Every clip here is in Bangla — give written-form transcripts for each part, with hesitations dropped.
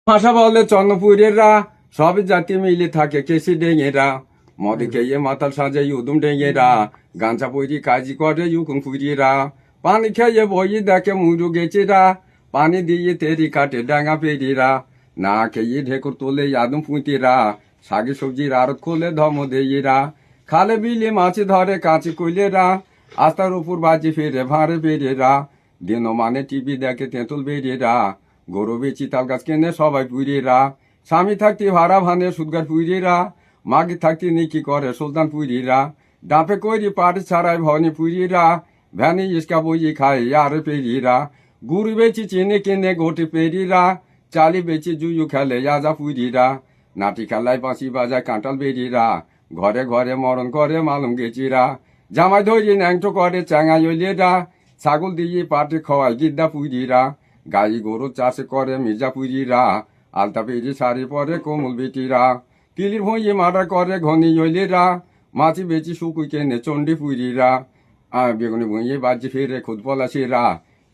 ভাষা বলে চন্নপুরেরা সব জাতি মিলে থাকে কেসি ডেঙেরা মদে খেয়ে মাতাল সাজে উদুম ডেঙেরা গাঞ্জা পৈরি কাজি করে ইউকুন ফুরিয়েরা পানি খেয়ে বই দেখে মুরু গেছেরা পানি দিয়ে তেরি কাটে ডাঙা পেরিরা না খেয়ে ঢেকুর তোলে আদম ফুঁতিরা শাকে সবজির আড়ত খোলে ধম দেইরা খালে বিলে মাছি ধরে কাঁচি কইলেরা আস্তার উপর বাজি ফেরে ভাঁড়ে বেরিয়েরা দিন মানে টিভি দেখে তেঁতুল বেরিয়েরা গরু বেচি তাল গাছ কেনে সবাই পুইরেরা স্বামী থাকতে ভাড়া ভানে সুদগার পুইরেরা মাগি থাকতে নিকি করে সুলতান পুইরেরা ডাঁপে কইরি পাটি ছাড়াই ভনি পুইরেরা ভ্যানি ইস্কা বই খায় আর পেরিরা গুরু বেচি চিনে কিনে গোটে পেরিরা চালি বেচি জুয়ু খেলে আজা পুইরেরা নাটি খেলায় বাঁশি বাজায় কাঁটাল বেরিরা ঘরে ঘরে মরণ করে মালুম গেছিরা জামাই ধরি ন্যাংটো করে চ্যাঙাই ওইলেরা ছাগল দিয়ে পাটে খাওয়ায় গিদ্দা পুইরিরা গাই গরু চাষে করে মির্জাপুরিরা আলতা পেরি শাড়ি পরে কোমল বেটিরা তিলির ভইয়ে মারা করে ঘনি ইলেরা মাছি বেচি শুকুই কেনে চণ্ডী পুরিরা বেগুনি ভুঁইয়ে বাজি ফেরে খুদ পলাশিরা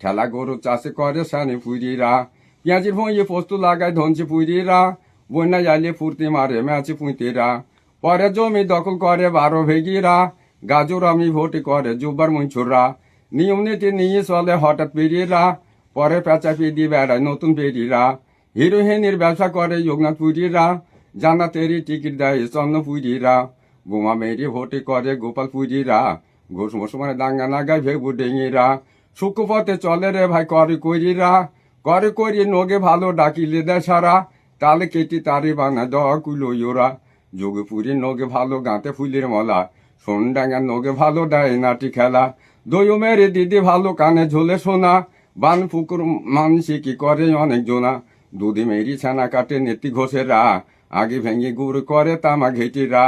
ঠেলা গরু চাষে করে সানি পুরিরা পেঁয়াজির ভইয়ে পোস্ত লাগায় ধনচি পুরিরা বন্যা আইলে ফুর্তি মারে ম্যাচি পুঁতেরা পরে জমি দখল করে 12 ভেগিরা গাজর আমি ভোটে করে জুব্বার মঞ্চুরা নিয়ম নীতি নিয়ে চলে হঠাৎ পেরিয়েরা পরে পেঁচা পেয়ে বেড়ায় নতুন পেরিরা হিরোহিনীর ব্যবসা করে যোগনাথ পুরীরা জান্নাতেরই টিকিট দেয় চন্নপুরীরা বোমা মেরে ভোটে করে গোপাল পুরীরা ঘোষ মশমানে দাঙ্গা নাগায় ভেবু ডেঙিরা সুখপথে চলে রে ভাই করে করিরা করে করি নগে ভালো ডাকিলে দেয় সারা তালে কেটি তারে বানা দেওয়া কুলোরা যোগপুরী নগে ভালো গাঁতে ফুলের মলা সোনডাঙ্গার নগে ভালো দেয় নাটি খেলা দইও মেরে দিদি ভালো কানে ঝোলে শোনা বান পুকুর মানসি কি করে অনেক জনা দুধি মেরি ছানা কাটে নেতি ঘষেরা আগে ভেঙে গুড় করে তামা ঘেটিরা